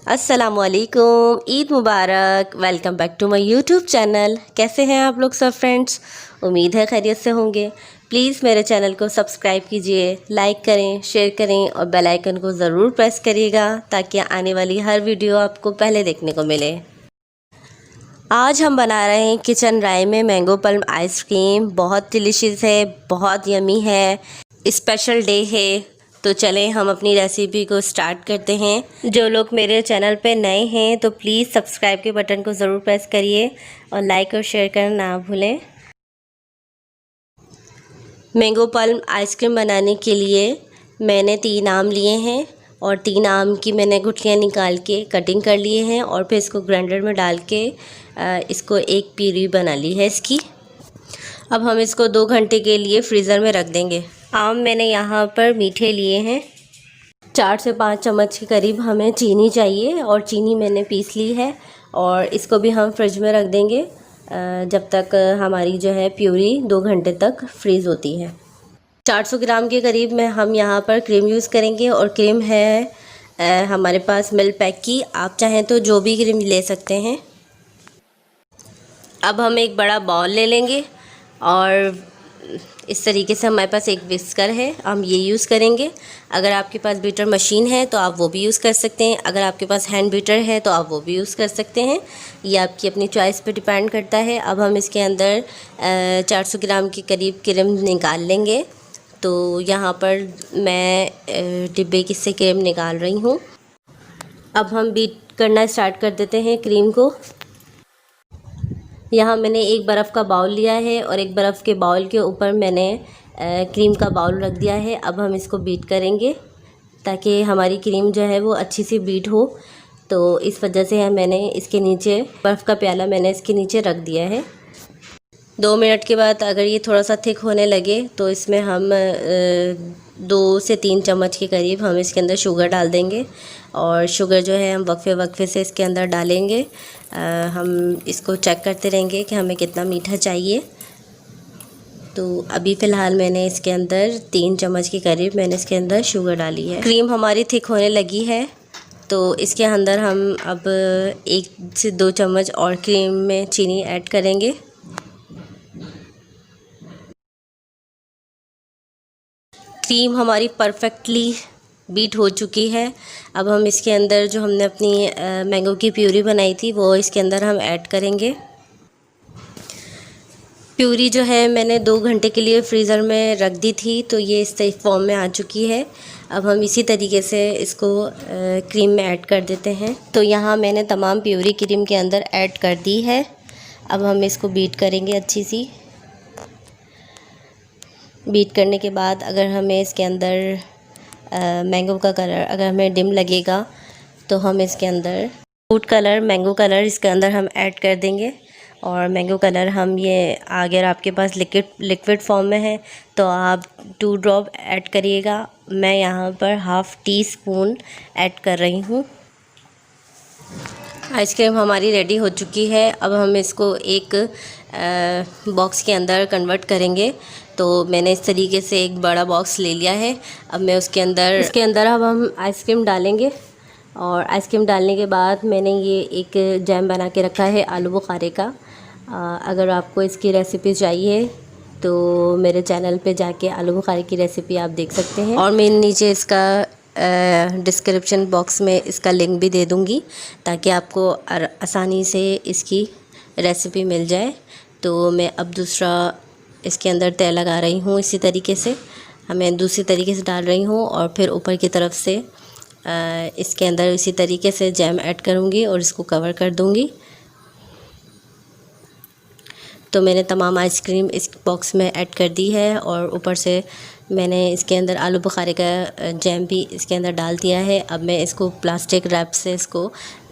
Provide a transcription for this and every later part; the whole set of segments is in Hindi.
अस्सलामुअलैकुम, ईद मुबारक। Welcome back to my YouTube channel. कैसे हैं आप लोग सब फ्रेंड्स? उम्मीद है खैरियत से होंगे। प्लीज़ मेरे चैनल को सब्सक्राइब कीजिए, लाइक करें, शेयर करें और बेल आइकन को ज़रूर प्रेस करिएगा ताकि आने वाली हर वीडियो आपको पहले देखने को मिले। आज हम बना रहे हैं किचन राय में मैंगो पल्म आइसक्रीम। बहुत डिलीशियस है, बहुत यमी है, स्पेशल डे है। तो चलें हम अपनी रेसिपी को स्टार्ट करते हैं। जो लोग मेरे चैनल पे नए हैं तो प्लीज़ सब्सक्राइब के बटन को ज़रूर प्रेस करिए और लाइक और शेयर करना ना भूलें। मैंगो पल्म आइसक्रीम बनाने के लिए मैंने 3 आम लिए हैं और 3 आम की मैंने गुठलियाँ निकाल के कटिंग कर लिए हैं और फिर इसको ग्राइंडर में डाल के इसको एक प्यूरी बना ली है इसकी। अब हम इसको 2 घंटे के लिए फ्रीज़र में रख देंगे। आम मैंने यहाँ पर मीठे लिए हैं। 4 से 5 चम्मच के करीब हमें चीनी चाहिए और चीनी मैंने पीस ली है और इसको भी हम फ्रिज में रख देंगे जब तक हमारी जो है प्यूरी 2 घंटे तक फ्रीज़ होती है। 400 ग्राम के करीब में हम यहाँ पर क्रीम यूज़ करेंगे और क्रीम है हमारे पास मिल्क पैक की। आप चाहें तो जो भी क्रीम ले सकते हैं। अब हम एक बड़ा बाउल ले लेंगे और इस तरीके से हमारे पास एक विस्कर है, हम ये यूज़ करेंगे। अगर आपके पास बीटर मशीन है तो आप वो भी यूज़ कर सकते हैं। अगर आपके पास हैंड बीटर है तो आप वो भी यूज़ कर सकते हैं। ये आपकी अपनी चॉइस पे डिपेंड करता है। अब हम इसके अंदर 400 ग्राम के करीब क्रीम निकाल लेंगे। तो यहाँ पर मैं डिब्बे की से क्रीम निकाल रही हूँ। अब हम बीट करना स्टार्ट कर देते हैं क्रीम को। यहाँ मैंने एक बर्फ़ का बाउल लिया है और एक बर्फ़ के बाउल के ऊपर मैंने क्रीम का बाउल रख दिया है। अब हम इसको बीट करेंगे ताकि हमारी क्रीम जो है वो अच्छी सी बीट हो। तो इस वजह से मैंने इसके नीचे बर्फ़ का प्याला मैंने इसके नीचे रख दिया है। 2 मिनट के बाद अगर ये थोड़ा सा थिक होने लगे तो इसमें हम 2 से 3 चम्मच के करीब हम इसके अंदर शुगर डाल देंगे और शुगर जो है हम वक्फे से इसके अंदर डालेंगे। हम इसको चेक करते रहेंगे कि हमें कितना मीठा चाहिए। तो अभी फ़िलहाल मैंने इसके अंदर 3 चम्मच के करीब मैंने इसके अंदर शुगर डाली है। क्रीम हमारी थिक होने लगी है तो इसके अंदर हम अब 1 से 2 चम्मच और क्रीम में चीनी ऐड करेंगे। क्रीम हमारी परफेक्टली बीट हो चुकी है। अब हम इसके अंदर जो हमने अपनी मैंगो की प्यूरी बनाई थी वो इसके अंदर हम ऐड करेंगे। प्यूरी जो है मैंने 2 घंटे के लिए फ्रीज़र में रख दी थी तो ये इस फॉर्म में आ चुकी है। अब हम इसी तरीके से इसको क्रीम में ऐड कर देते हैं। तो यहाँ मैंने तमाम प्यूरी क्रीम के अंदर ऐड कर दी है। अब हम इसको बीट करेंगे अच्छी सी। बीट करने के बाद अगर हमें इसके अंदर मैंगो का कलर अगर हमें डिम लगेगा तो हम इसके अंदर फूड कलर मैंगो कलर इसके अंदर हम ऐड कर देंगे। और मैंगो कलर हम ये अगर आपके पास लिक्विड फॉर्म में है तो आप 2 ड्रॉप ऐड करिएगा। मैं यहाँ पर हाफ़ टी स्पून ऐड कर रही हूँ। आइसक्रीम हमारी रेडी हो चुकी है। अब हम इसको एक बॉक्स के अंदर कन्वर्ट करेंगे। तो मैंने इस तरीके से एक बड़ा बॉक्स ले लिया है। अब मैं इसके अंदर अब हम आइसक्रीम डालेंगे और आइसक्रीम डालने के बाद मैंने ये एक जैम बना के रखा है आलू बुखारे का। अगर आपको इसकी रेसिपी चाहिए तो मेरे चैनल पे जाके आलू बुखारे की रेसिपी आप देख सकते हैं और मैं नीचे इसका डिस्क्रिप्शन बॉक्स में इसका लिंक भी दे दूँगी ताकि आपको आसानी से इसकी रेसिपी मिल जाए। तो मैं अब दूसरा इसके अंदर तय लगा रही हूँ। इसी तरीके से मैं दूसरी तरीके से डाल रही हूँ और फिर ऊपर की तरफ से इसके अंदर इसी तरीके से जैम ऐड करूँगी और इसको कवर कर दूँगी। तो मैंने तमाम आइसक्रीम इस बॉक्स में ऐड कर दी है और ऊपर से मैंने इसके अंदर आलू बुखारे का जैम भी इसके अंदर डाल दिया है। अब मैं इसको प्लास्टिक रैप से इसको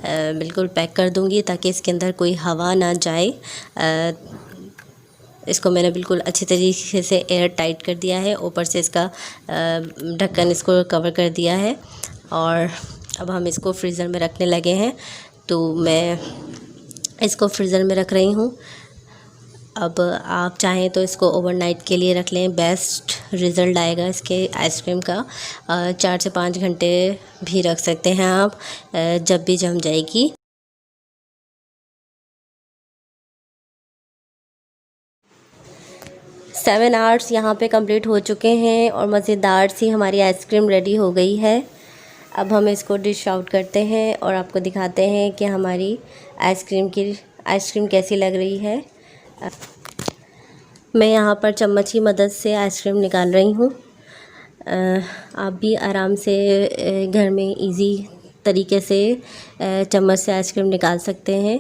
बिल्कुल पैक कर दूँगी ताकि इसके अंदर कोई हवा ना जाए। इसको मैंने बिल्कुल अच्छी तरीके से एयर टाइट कर दिया है। ऊपर से इसका ढक्कन इसको कवर कर दिया है और अब हम इसको फ्रीज़र में रखने लगे हैं। तो मैं इसको फ्रीज़र में रख रही हूँ। अब आप चाहें तो इसको ओवरनाइट के लिए रख लें, बेस्ट रिज़ल्ट आएगा इसके आइसक्रीम का। 4 से 5 घंटे भी रख सकते हैं आप, जब भी जम जाएगी। सेवन आवर्स यहाँ पे कंप्लीट हो चुके हैं और मज़ेदार सी हमारी आइसक्रीम रेडी हो गई है। अब हम इसको डिश आउट करते हैं और आपको दिखाते हैं कि हमारी आइसक्रीम कैसी लग रही है। मैं यहाँ पर चम्मच की मदद से आइसक्रीम निकाल रही हूँ। आप भी आराम से घर में इजी तरीके से चम्मच से आइसक्रीम निकाल सकते हैं।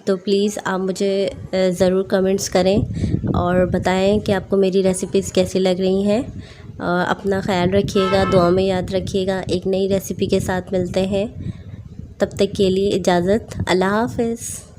तो प्लीज़ आप मुझे ज़रूर कमेंट्स करें और बताएं कि आपको मेरी रेसिपीज़ कैसी लग रही हैं। अपना ख्याल रखिएगा, दुआ में याद रखिएगा। एक नई रेसिपी के साथ मिलते हैं, तब तक के लिए इजाज़त। अल्लाह हाफ़िज़।